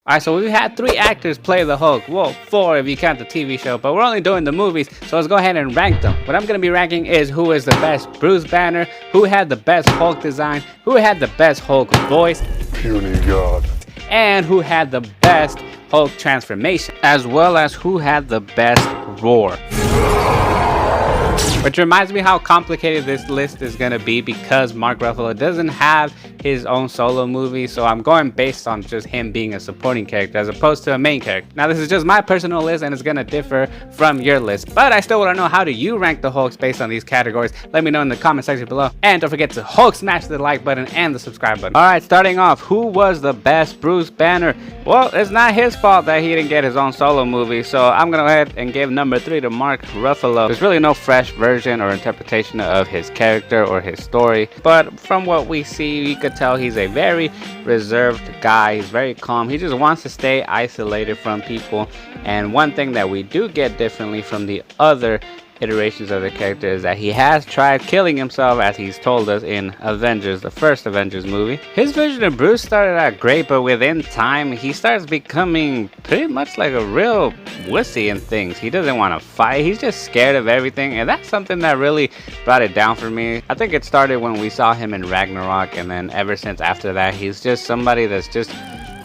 Alright, so we had 3 actors play the Hulk. Well, 4 if you count the TV show, but we're only doing the movies, so let's go ahead and rank them. What I'm going to be ranking is who is the best Bruce Banner, who had the best Hulk design, who had the best Hulk voice, Puny God, and who had the best Hulk transformation, as well as who had the best roar. Which reminds me how complicated this list is going to be because Mark Ruffalo doesn't have his own solo movie, so I'm going based on just him being a supporting character as opposed to a main character. Now this is just my personal list and it's going to differ from your list, but I still want to know, how do you rank the Hulks based on these categories? Let me know in the comment section below, and don't forget to Hulk smash the like button and the subscribe button. Alright, starting off, who was the best Bruce Banner? Well, it's not his fault that he didn't get his own solo movie, so I'm going to go ahead and give number 3 to Mark Ruffalo. There's really no fresh version or interpretation of his character or his story, but from what we see, you could tell he's a very reserved guy. He's very calm. He just wants to stay isolated from people. And one thing that we do get differently from the other iterations of the character is that he has tried killing himself, as he's told us in Avengers, the first Avengers movie. His version of Bruce started out great, but within time he starts becoming pretty much like a real wussy in things. He doesn't want to fight, he's just scared of everything, and that's something that really brought it down for me. I think it started when we saw him in Ragnarok, and then ever since after that he's just somebody that's just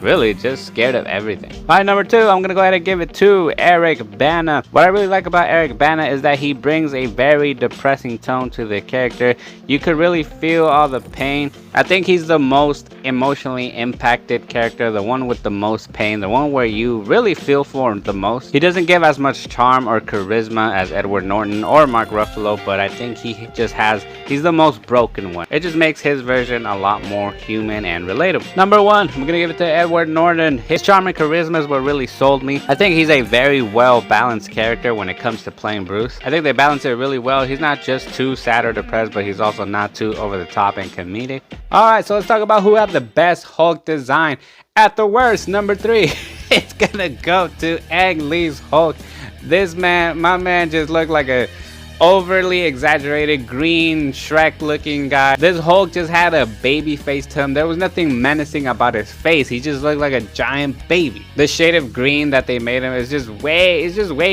really just scared of everything. Alright, number 2, I'm gonna go ahead and give it to Eric Bana. What I really like about Eric Bana is that he brings a very depressing tone to the character. You could really feel all the pain. I think he's the most emotionally impacted character, the one with the most pain, the one where you really feel for him the most. He doesn't give as much charm or charisma as Edward Norton or Mark Ruffalo, but I think he's the most broken one. It just makes his version a lot more human and relatable. Number 1, I'm gonna give it to Edward Norton. His charm and charisma is what really sold me. I think he's a very well balanced character when it comes to playing Bruce. I think they balance it really well. He's not just too sad or depressed, but he's also not too over the top and comedic. Alright, so let's talk about who had the best Hulk design. At the worst, number 3, it's gonna go to Ang Lee's Hulk. This man, my man just looked like a overly exaggerated green Shrek looking guy. This Hulk just had a baby face to him. There was nothing menacing about his face. He just looked like a giant baby. The shade of green that they made him is just way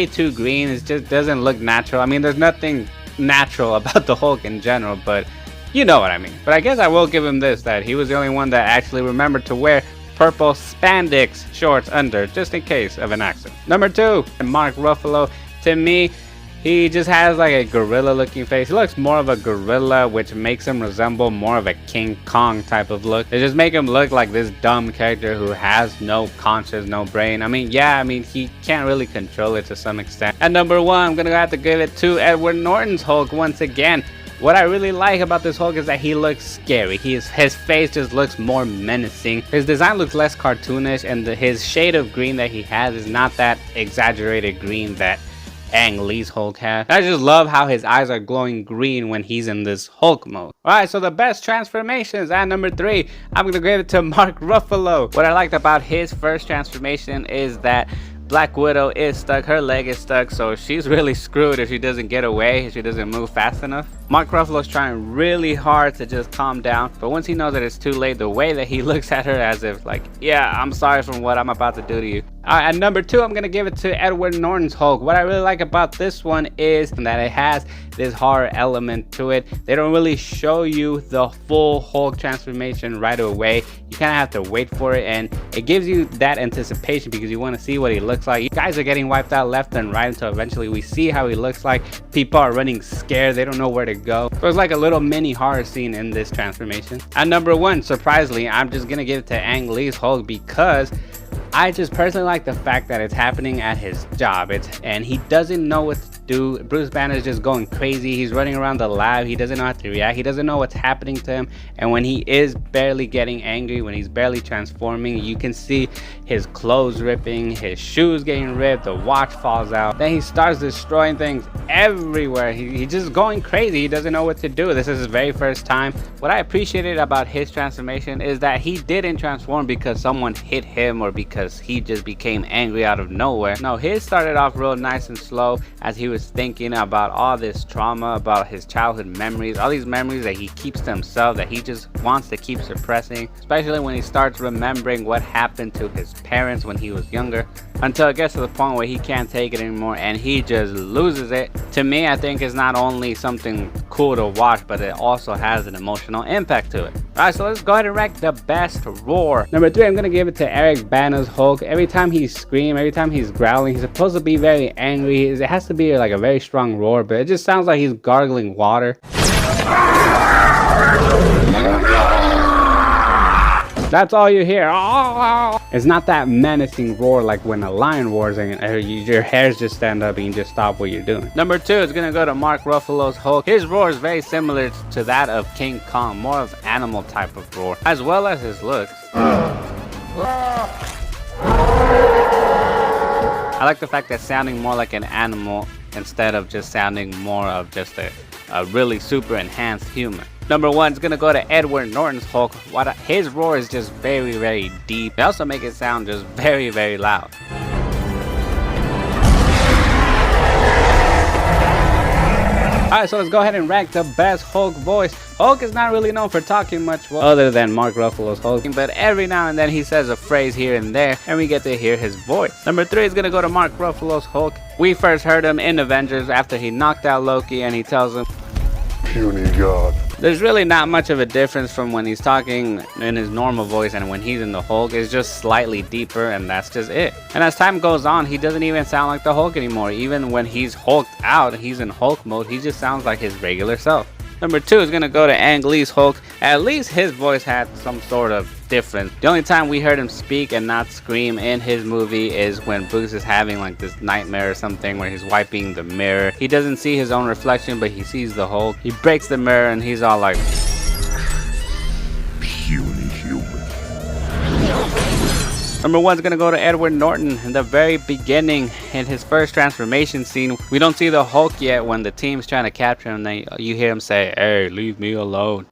too green. It just doesn't look natural. I mean, there's nothing natural about the Hulk in general, but you know what I mean. But I guess I will give him this, that he was the only one that actually remembered to wear purple spandex shorts under, just in case of an accident. Number 2, Mark Ruffalo. To me, he just has like a gorilla looking face. He looks more of a gorilla, which makes him resemble more of a King Kong type of look. They just make him look like this dumb character who has no conscience, no brain. I mean, he can't really control it to some extent. At number 1, I'm gonna have to give it to Edward Norton's Hulk once again. What I really like about this Hulk is that he looks scary. His face just looks more menacing. His design looks less cartoonish, and his shade of green that he has is not that exaggerated green that Ang Lee's Hulk had. I just love how his eyes are glowing green when he's in this Hulk mode. Alright, so the best transformations at number 3, I'm gonna give it to Mark Ruffalo. What I liked about his first transformation is that Black Widow is stuck, her leg is stuck, so she's really screwed if she doesn't get away, if she doesn't move fast enough. Mark Ruffalo's trying really hard to just calm down, but once he knows that it's too late, the way that he looks at her as if like, yeah, I'm sorry for what I'm about to do to you. At number 2, I'm gonna give it to Edward Norton's Hulk. What I really like about this one is that it has this horror element to it. They don't really show you the full Hulk transformation right away. You kind of have to wait for it, and it gives you that anticipation because you want to see what he looks like. You guys are getting wiped out left and right until eventually we see how he looks like. People are running scared, they don't know where to go. So it's like a little mini horror scene in this transformation. At number 1, surprisingly, I'm just gonna give it to Ang Lee's Hulk because I just personally like the fact that it's happening at his job. And he doesn't know what to do. Bruce Banner is just going crazy. He's running around the lab. He doesn't know how to react. He doesn't know what's happening to him. And when he is barely getting angry, when he's barely transforming, you can see his clothes ripping, his shoes getting ripped, the watch falls out. Then he starts destroying things everywhere. He's just going crazy. He doesn't know what to do. This is his very first time. What I appreciated about his transformation is that he didn't transform because someone hit him or because he just became angry out of nowhere. No, his started off real nice and slow as he was was thinking about all this trauma, about his childhood memories, all these memories that he keeps to himself, that he just wants to keep suppressing, especially when he starts remembering what happened to his parents when he was younger, until it gets to the point where he can't take it anymore and he just loses it. To me, I think it's not only something cool to watch, but it also has an emotional impact to it. Alright, so let's go ahead and rank the best roar. Number 3, I'm gonna give it to Eric Bana's Hulk. Every time he screams, every time he's growling, he's supposed to be very angry. It has to be like a very strong roar, but it just sounds like he's gargling water. That's all you hear. It's not that menacing roar like when a lion roars and your hairs just stand up and you just stop what you're doing. Number 2 is gonna go to Mark Ruffalo's Hulk. His roar is very similar to that of King Kong, more of animal type of roar, as well as his looks. I like the fact that sounding more like an animal instead of just sounding more of just a really super enhanced human. Number 1 is gonna go to Edward Norton's Hulk. His roar is just very, very deep. They also make it sound just very, very loud. Alright, so let's go ahead and rank the best Hulk voice. Hulk is not really known for talking much other than Mark Ruffalo's Hulk, but every now and then he says a phrase here and there, and we get to hear his voice. Number 3 is gonna go to Mark Ruffalo's Hulk. We first heard him in Avengers after he knocked out Loki, and he tells him, "Puny God." There's really not much of a difference from when he's talking in his normal voice and when he's in the Hulk. It's just slightly deeper, and that's just it. And as time goes on, he doesn't even sound like the Hulk anymore. Even when he's hulked out, he's in Hulk mode, he just sounds like his regular self. Number 2 is gonna go to Ang Lee's Hulk. At least his voice had some sort of difference. The only time we heard him speak and not scream in his movie is when Bruce is having like this nightmare or something where he's wiping the mirror. He doesn't see his own reflection, but he sees the Hulk. He breaks the mirror and he's all like, "Puny human." Number 1 is gonna go to Edward Norton. In the very beginning, in his first transformation scene, we don't see the Hulk yet. When the team's trying to capture him, you hear him say, "Hey, leave me alone."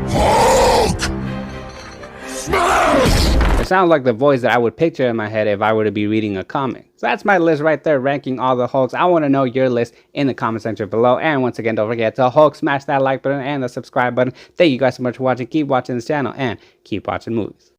Hulk! Smash! It sounds like the voice that I would picture in my head if I were to be reading a comic. So that's my list right there, ranking all the Hulks. I want to know your list in the comment section below. And once again, don't forget to Hulk, smash that like button and the subscribe button. Thank you guys so much for watching. Keep watching this channel and keep watching movies.